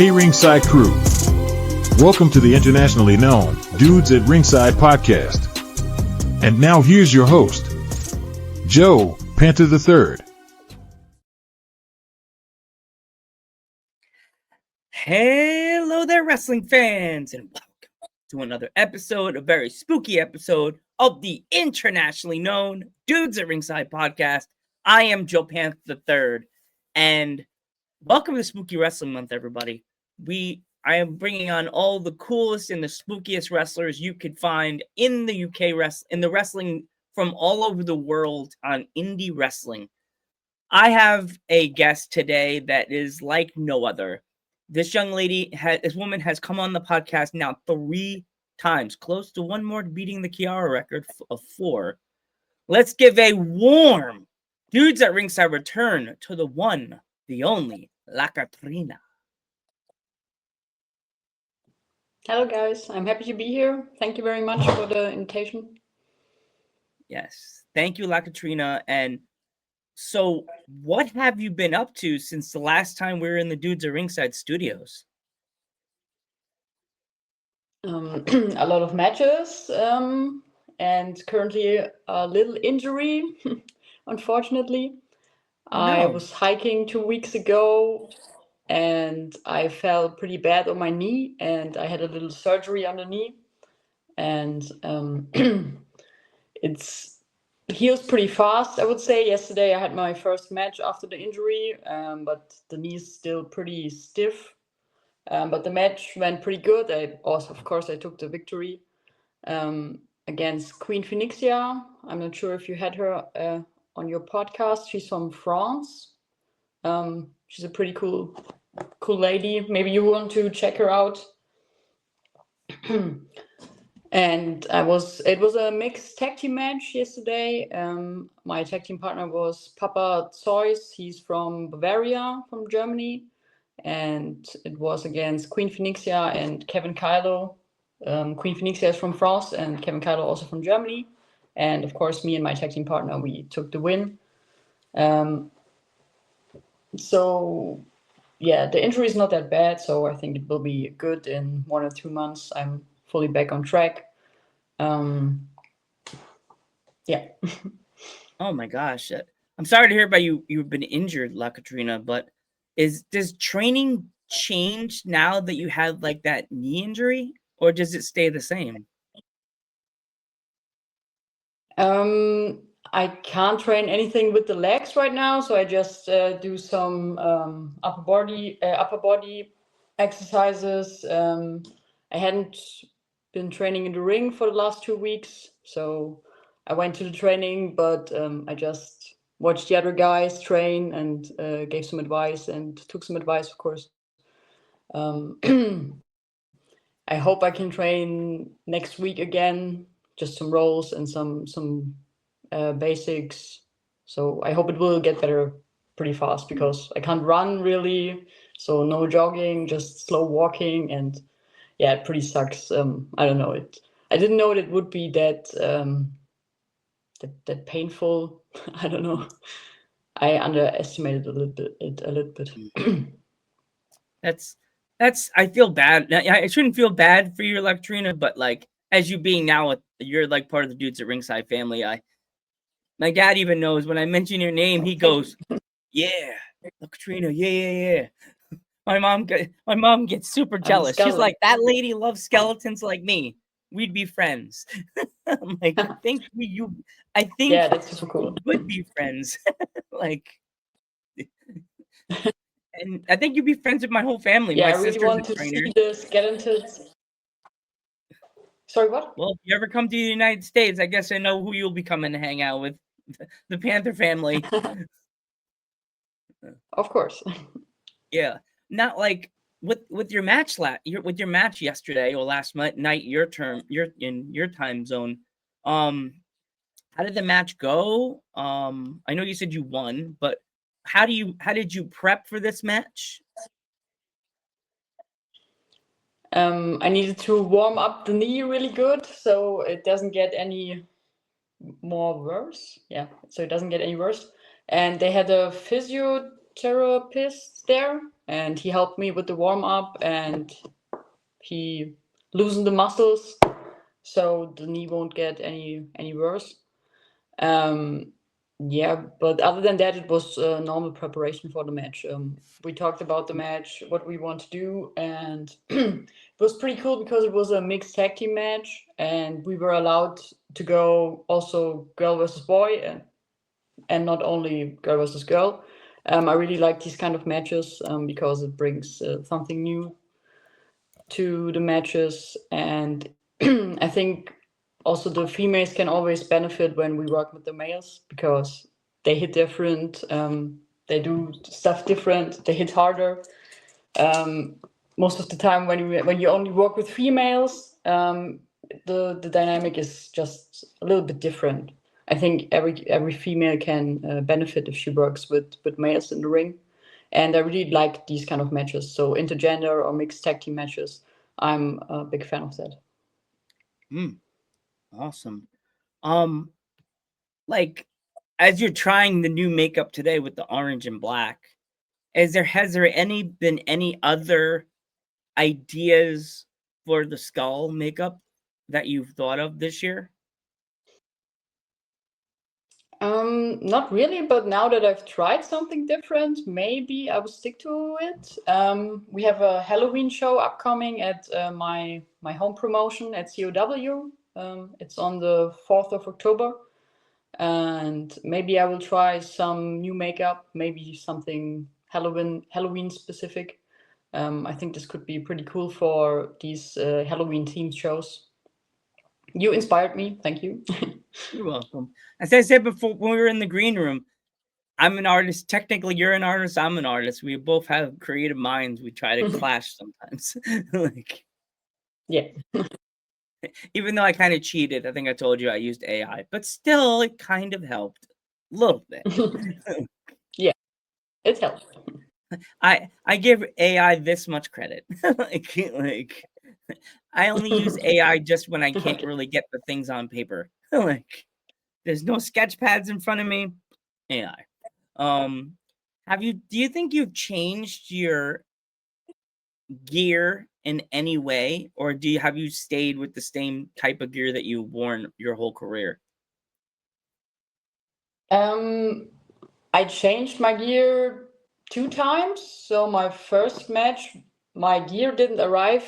Hey Ringside crew, welcome to the internationally known Dudes at Ringside podcast. And now here's your host, Joe Panther III. Hello there, wrestling fans, and welcome to another episode, a very spooky episode of the internationally known Dudes at Ringside podcast. I am Joe Panther III, and welcome to Spooky Wrestling Month, everybody. I am bringing on all the coolest and the spookiest wrestlers you could find in the UK in the wrestling from all over the world on indie wrestling. I have a guest today that is like no other. This woman has come on the podcast now 3 times, close to one more to beating the Kiara record of 4. Let's give a warm Dudes at Ringside return to the one, the only, Katrina. Hello guys, I'm happy to be here. Thank you very much for the invitation. Yes, thank you, Katrina. And so, what have you been up to since the last time we were in the Dudes at Ringside studios? A lot of matches, and currently a little injury, unfortunately. Oh, I no. was hiking 2 weeks ago and I fell pretty bad on my knee and I had a little surgery on the knee. And it heals pretty fast, I would say. Yesterday I had my first match after the injury, but the knee's still pretty stiff. But the match went pretty good. Of course, I took the victory against Queen Phoenixia. I'm not sure if you had her on your podcast. She's from France. She's a pretty cool lady. Maybe you want to check her out. And it was a mixed tag team match yesterday. My tag team partner was Papa Zeus. He's from Bavaria, from Germany. And it was against Queen Phoenixia and Kevin Kylo. Queen Phoenixia is from France and Kevin Kylo also from Germany. And of course, me and my tag team partner, we took the win. So yeah, the injury is not that bad. So I think it will be good in 1 or 2 months. I'm fully back on track. Yeah. Oh my gosh. I'm sorry to hear about you've been injured, Katrina, but does training change now that you had like that knee injury, or does it stay the same? I can't train anything with the legs right now, so I just do some upper body exercises. I hadn't been training in the ring for the last 2 weeks, so I went to the training, but I just watched the other guys train and gave some advice and took some advice, of course. I hope I can train next week again, just some rolls and some basics. So I hope it will get better pretty fast because I can't run really. So no jogging, just slow walking, and yeah, it pretty sucks. I don't know it. I didn't know it would be that that painful. I don't know. I underestimated a little bit. That's I feel bad. I shouldn't feel bad for you, Katrina, but like as you being now, you're like part of the Dudes at Ringside family. My dad even knows when I mention your name, he goes, "Yeah, Katrina, yeah." My mom gets super jealous. She's like, "That lady loves skeletons like me. We'd be friends." I'm like, I think yeah, that's super cool. We would be friends. Like, and I think you'd be friends with my whole family. Yeah, my I really want to see the skeletons. Sorry, what? Well, if you ever come to the United States, I guess I know who you'll be coming to hang out with. The Panther family. Of course. Yeah. Not like with your match with your match yesterday or last night, you're in your time zone. How did the match go? I know you said you won, but how did you prep for this match? I needed to warm up the knee really good so it doesn't get any more worse. Yeah, so it doesn't get any worse. And they had a physio therapist there, and he helped me with the warm up, and he loosened the muscles so the knee won't get any worse. Yeah, but other than that, it was normal preparation for the match. We talked about the match, what we want to do, and it was pretty cool because it was a mixed tag team match, and we were allowed to go also girl versus boy, and not only girl versus girl. I really like these kind of matches because it brings something new to the matches, and I think also the females can always benefit when we work with the males because they hit different, they do stuff different, they hit harder. Most of the time when you only work with females, the dynamic is just a little bit different. I think every female can benefit if she works with males in the ring, and I really like these kind of matches. So intergender or mixed tag team matches, I'm a big fan of that. Awesome. Like as you're trying the new makeup today with the orange and black, has there been any other ideas for the skull makeup that you've thought of this year? Not really, but now that I've tried something different, maybe I will stick to it. We have a Halloween show upcoming at my home promotion at COW. It's on the 4th of October, and maybe I will try some new makeup, maybe something Halloween specific. I think this could be pretty cool for these Halloween themed shows. You inspired me. Thank you. You're welcome. As I said before, when we were in the green room, I'm an artist. Technically, you're an artist. I'm an artist. We both have creative minds. We try to clash sometimes. Like, Yeah. even though I kind of cheated, I think I told you I used AI, but still, it kind of helped a little bit. Yeah, it helped. I give AI this much credit. like I only use AI just when I can't really get the things on paper. Like there's no sketch pads in front of me. AI. Do you think you've changed your gear in any way, or have you stayed with the same type of gear that you've worn your whole career? I changed my gear 2 times. So my first match, my gear didn't arrive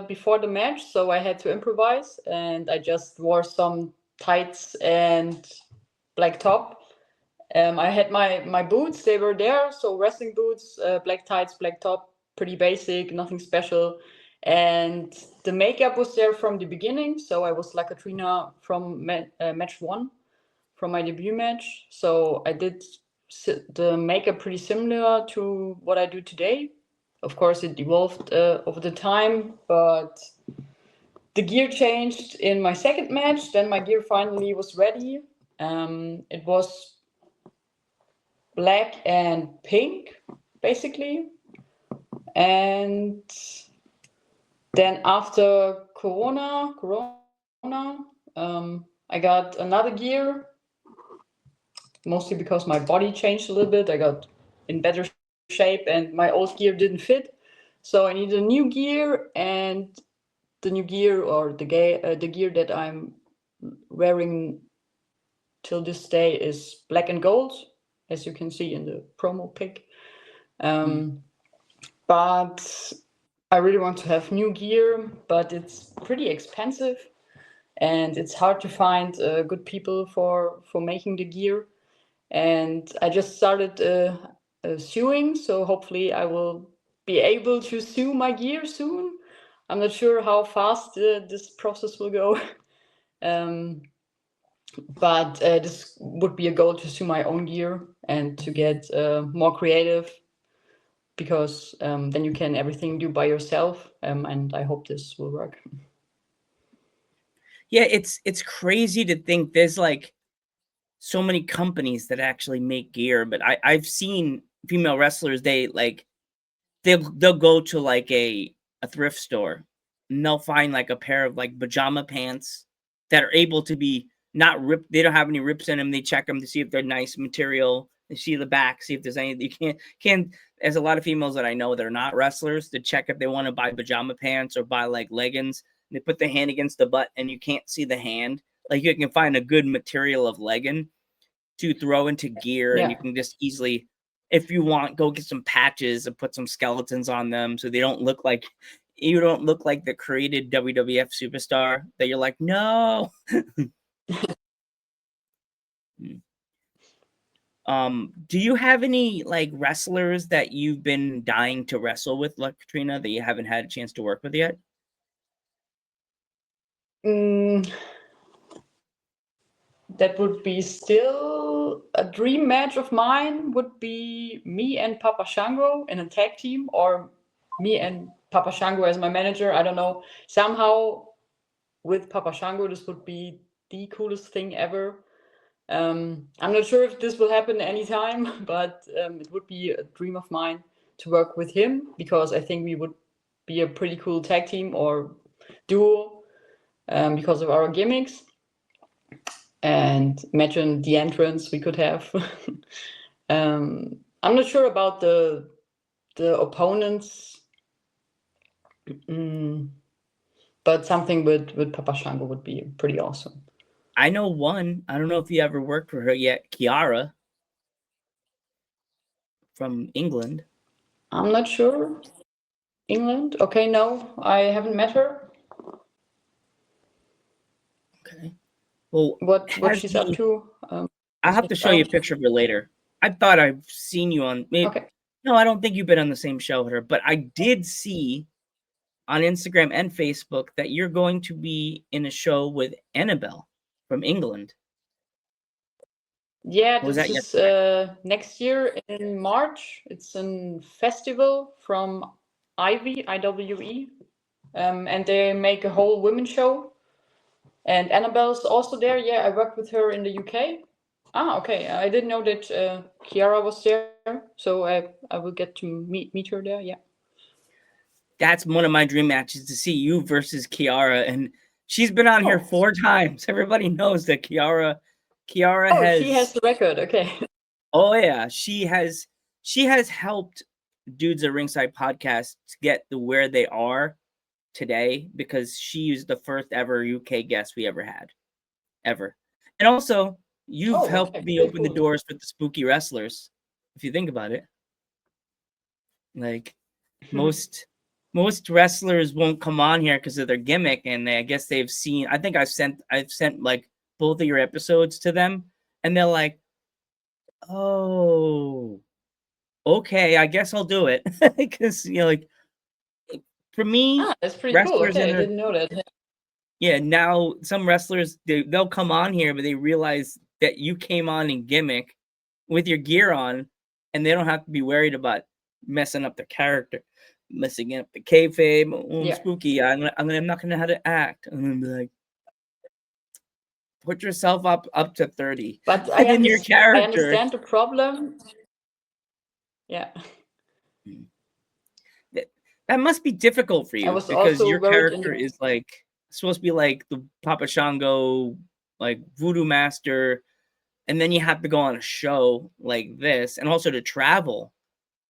before the match, so I had to improvise, and I just wore some tights and black top. I had my boots; they were there. So wrestling boots, black tights, black top, pretty basic, nothing special. And the makeup was there from the beginning. So I was like Katrina from match one, from my debut match. So I did the makeup pretty similar to what I do today. Of course, it evolved over the time, but the gear changed in my second match. Then my gear finally was ready. It was black and pink, basically. And then after Corona, I got another gear, mostly because my body changed a little bit. I got in better shape, and my old gear didn't fit. So I need a new gear, and the new gear, or the gear that I'm wearing till this day, is black and gold, as you can see in the promo pic. But I really want to have new gear, but it's pretty expensive, and it's hard to find good people for making the gear. And I just started sewing, so hopefully I will be able to sew my gear soon. I'm not sure how fast this process will go. But this would be a goal, to sew my own gear and to get more creative, because then you can everything do by yourself, and I hope this will work. Yeah, it's crazy to think there's like so many companies that actually make gear, but I've seen female wrestlers, they'll go to like a thrift store and they'll find like a pair of like pajama pants that are able to be not ripped. They don't have any rips in them. They check them to see if they're nice material. see the back, see if there's anything. You can't. There's a lot of females that I know that are not wrestlers to check if they want to buy pajama pants or buy like leggings. They put the hand against the butt and you can't see the hand. Like you can find a good material of legging to throw into gear, and you can just easily, if you want, go get some patches and put some skeletons on them so they don't look like you don't look like the created WWF superstar that you're like, no. Do you have any like wrestlers that you've been dying to wrestle with, like Katrina, that you haven't had a chance to work with yet? That would be still a dream match of mine, would be me and Papa Shango in a tag team, or me and Papa Shango as my manager. I don't know. Somehow with Papa Shango, this would be the coolest thing ever. I'm not sure if this will happen anytime, but it would be a dream of mine to work with him, because I think we would be a pretty cool tag team or duo because of our gimmicks. And imagine the entrance we could have. I'm not sure about the opponents, but something with Papa Shango would be pretty awesome. I know one. I don't know if you ever worked for her yet. Kiara from England. I'm not sure. England? Okay, no, I haven't met her. Okay. Well, what she's up to? I'll have to show you a picture of her later. I thought I've seen you on. Maybe, okay. No, I don't think you've been on the same show with her, but I did see on Instagram and Facebook that you're going to be in a show with Annabelle from England. Yeah, this is next year in March. It's a festival from Ivy, IWE, and they make a whole women's show. And Annabelle's also there. Yeah, I worked with her in the UK. Okay. I didn't know that Kiara was there, so I will get to meet her there. Yeah. That's one of my dream matches, to see you versus Kiara, and she's been on here 4 times. Everybody knows that Kiara has. She has the record. Okay. Oh yeah, she has helped Dudes at Ringside podcast to get to where they are today, because she was the first ever UK guest we ever had, ever. And also, you've helped me open the doors with the spooky wrestlers, if you think about it. Like most wrestlers won't come on here because of their gimmick, and I guess they've seen. I think I've sent like both of your episodes to them, and they're like, "Oh, okay, I guess I'll do it." Because like for me, that's pretty cool. Okay, I didn't know that. Yeah, now some wrestlers they'll come on here, but they realize that you came on in gimmick with your gear on, and they don't have to be worried about messing up their character, messing up the kayfabe. I'm spooky. I'm not gonna know how to act. I'm gonna be like, put yourself up to 30. But I understand the problem. Yeah. That must be difficult for you, because your character is like supposed to be like the Papa Shango, like voodoo master, and then you have to go on a show like this, and also to travel.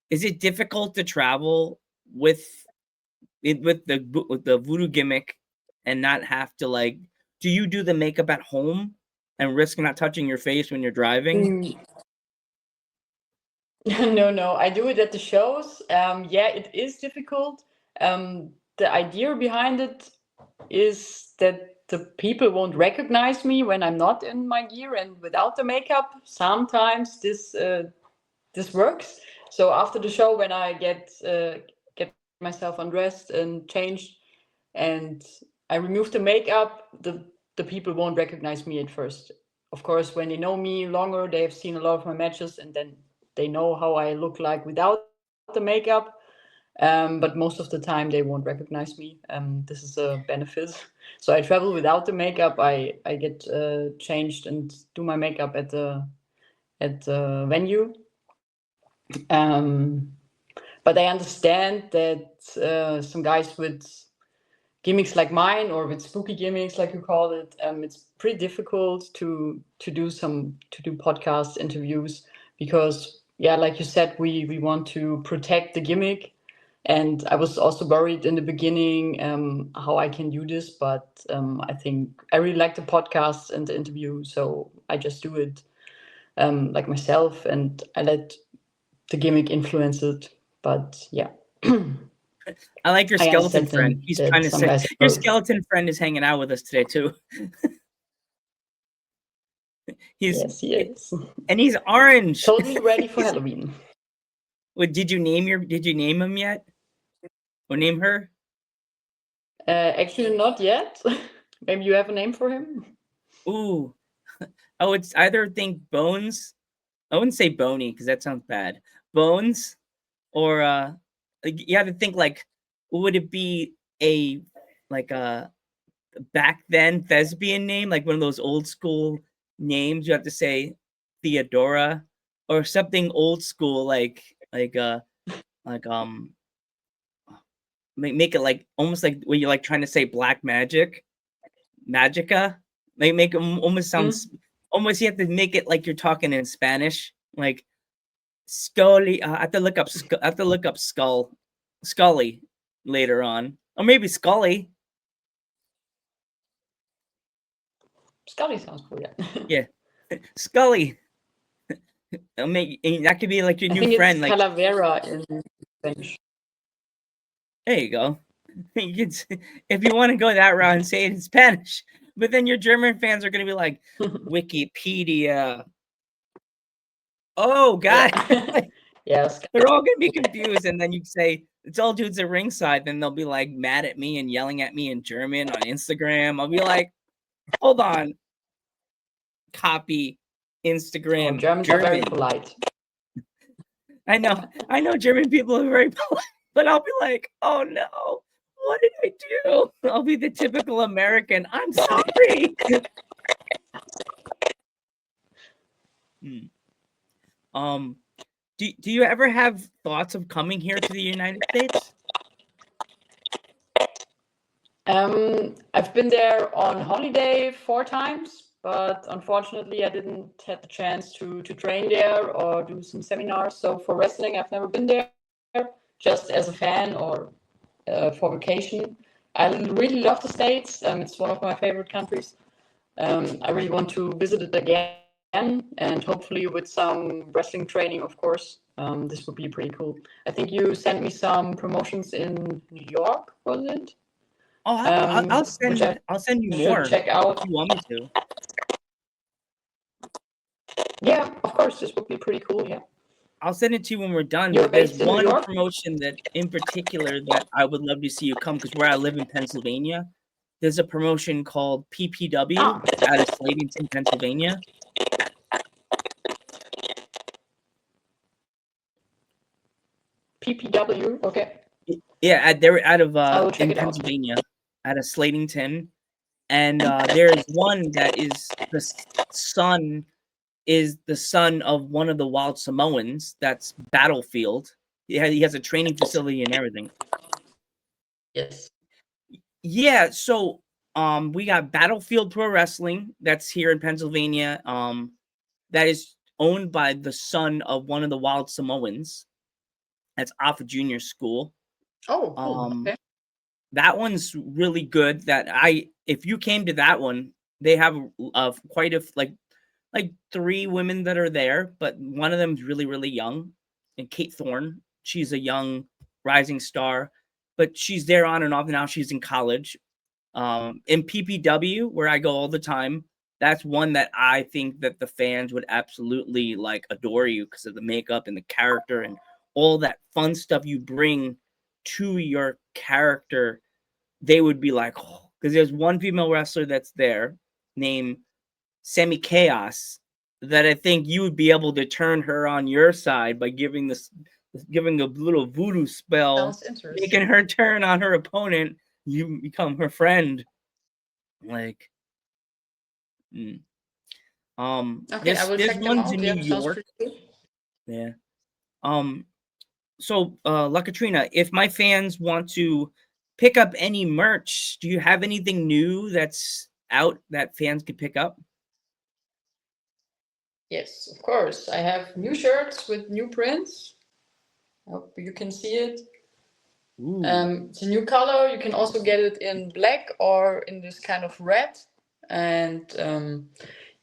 Is it difficult to travel with the voodoo gimmick and not have to, like, do you do the makeup at home and risk not touching your face when you're driving? No, I do it at the shows. Yeah, it is difficult. The idea behind it is that the people won't recognize me when I'm not in my gear and without the makeup. Sometimes this works. So after the show, when I get myself undressed and changed, and I remove the makeup, the people won't recognize me at first. Of course, when they know me longer, they have seen a lot of my matches, and then they know how I look like without the makeup. But most of the time, they won't recognize me. This is a benefit. So I travel without the makeup. I get changed and do my makeup at the venue. But I understand that some guys with gimmicks like mine, or with spooky gimmicks, like you call it, it's pretty difficult to do podcast interviews, because yeah, like you said, we want to protect the gimmick. And I was also worried in the beginning how I can do this, but I think I really like the podcast and the interview, so I just do it like myself, and I let the gimmick influence it. But yeah, I like your I skeleton understand friend. then He's that trying to some say guys are your both. skeleton friend is hanging out with us today too. Yes, he is. And he's orange. Totally ready for Halloween. What did you name him yet? Or name her? Actually, not yet. Maybe you have a name for him? Ooh. I would either think Bones. I wouldn't say Bony because that sounds bad. Bones, or like, you have to think like, would it be a like a back then thespian name, like one of those old school names? You have to say Theodora, or something old school like like make it like almost like when you're like trying to say black magica, like make it almost sounds almost, you have to make it like you're talking in Spanish, like Scully. I have to look up Scully later on, or maybe Scully. Scully sounds cool, yeah. Yeah, Scully. That could be like your I new think it's friend. Like, Calavera in Spanish. there you go. If you want to go that route and say it in Spanish, but then your German fans are going to be like, Wikipedia. Oh God. Yeah. Yes. They're all gonna be confused, and then you say it's all dudes at ringside. Then they'll be like mad at me and yelling at me in German on Instagram. I'll be like, hold on, copy Oh, Instagram Germans are very German. polite. I know German people are very polite, but I'll be like, oh no, what did I do? I'll be the typical American. I'm sorry. Do you ever have thoughts of coming here to the United States? I've been there on holiday 4 times, but unfortunately I didn't have the chance to train there or do some seminars. So for wrestling, I've never been there, just as a fan or for vacation. I really love the States. It's one of my favorite countries. I really want to visit it again, and hopefully with some wrestling training, of course. This would be pretty cool. I think you sent me some promotions in New York, was it? Oh, Which I I'll send you should more check out. if you want me to. Yeah, of course, this would be pretty cool. Yeah. I'll send it to you when we're done. You're But there's based in New one York? promotion that in particular that I would love to see you come, because where I live in Pennsylvania, there's a promotion called PPW Ah, out of Slatington, Pennsylvania. PPW. Okay. Yeah, they're out of I will check in it out. Pennsylvania, out of Slatington, and there's one that is the son of one of the Wild Samoans. That's Battlefield. He has a training facility and everything. Yes. Yeah, so we got Battlefield Pro Wrestling that's here in Pennsylvania. That is owned by the son of one of the Wild Samoans. That's off a junior school. Oh, cool. Okay. That one's really good. If you came to that one, they have quite a like 3 women that are there, but one of them's really, really young. And Kate Thorne, she's a young rising star, but she's there on and off. Now she's in college. In PPW, where I go all the time, that's one that I think that the fans would absolutely like adore you because of the makeup and the character and all that fun stuff you bring to your character. They would be like, oh, because there's one female wrestler that's there named Semi Chaos that I think you would be able to turn her on your side by giving a little voodoo spell, Sounds interesting. making her turn on her opponent. You become her friend. Like, okay, I will there's check them ones out. in Yeah, New sounds York. pretty cool. Yeah. So, La Katrina, if my fans want to pick up any merch, do you have anything new that's out that fans could pick up? Yes, of course. I have new shirts with new prints. I hope you can see it. It's a new color. You can also get it in black or in this kind of red. And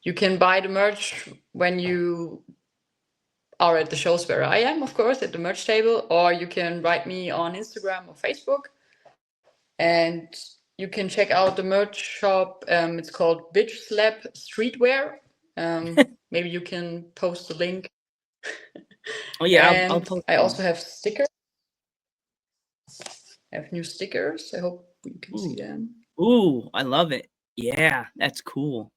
you can buy the merch when you are at the shows where I am, of course, at the merch table, or you can write me on Instagram or Facebook. And you can check out the merch shop. It's called Bitch Slap Streetwear. Maybe you can post the link. Oh yeah, I'll And post I them. also have stickers. I have new stickers. I hope you can see them. Ooh, I love it. Yeah, that's cool.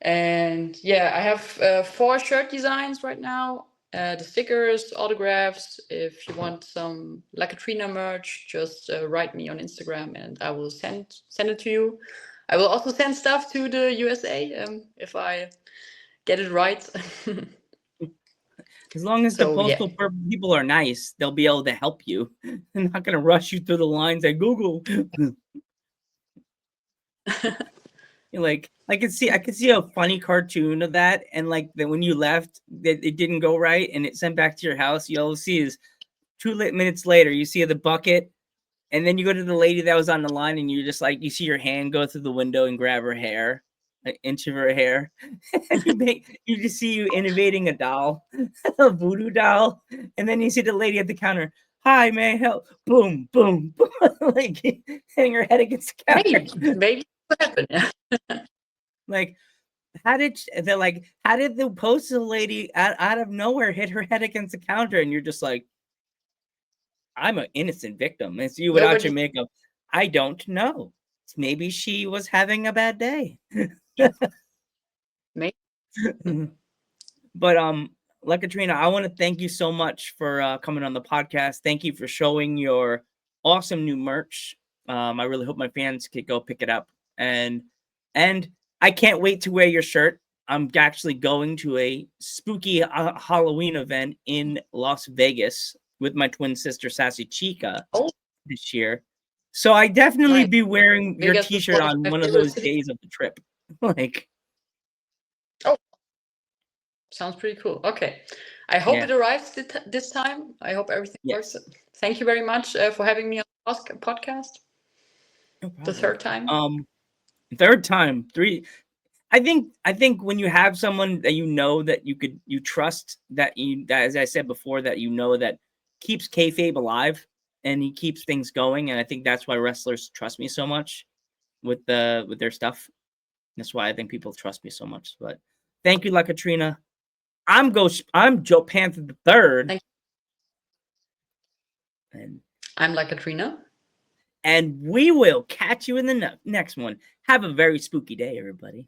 And yeah, I have 4 shirt designs right now. The stickers, autographs. If you want some La Katrina merch, just write me on Instagram and I will send it to you. I will also send stuff to the USA if I get it right. As long as the postal people are nice, they'll be able to help you. They're not gonna rush you through the lines at Google. Like I could see a funny cartoon of that, and like that when you left, that it didn't go right, and it sent back to your house. You all see is 2 minutes later, you see the bucket, and then you go to the lady that was on the line, and you just like you see your hand go through the window and grab her hair, an inch of her hair. You just see you innovating a doll, a voodoo doll, and then you see the lady at the counter. Hi, may I help? Boom, boom, boom, like hitting her head against the counter. Maybe what happened? Yeah. Like, how did the postal lady out of nowhere hit her head against the counter, and you're just like, I'm an innocent victim. It's you without your makeup. I don't know. Maybe she was having a bad day. Maybe. But like Katrina, I want to thank you so much for coming on the podcast. Thank you for showing your awesome new merch. I really hope my fans could go pick it up. And I can't wait to wear your shirt. I'm actually going to a spooky Halloween event in Las Vegas with my twin sister Sassy Chica this year. So I definitely be wearing your t-shirt on one of those days of the trip. Like, oh, sounds pretty cool. Okay. I hope it arrives this time. I hope everything works. Thank you very much for having me on the podcast. No the third time. Third time. 3. I think when you have someone that you trust, that as I said before, that that keeps kayfabe alive and he keeps things going, and I think that's why wrestlers trust me so much with their stuff. That's why I think people trust me so much. But thank you, La Katrina. I'm Joe Panther the Third. And I'm La Katrina. And we will catch you in the next one. Have a very spooky day, everybody.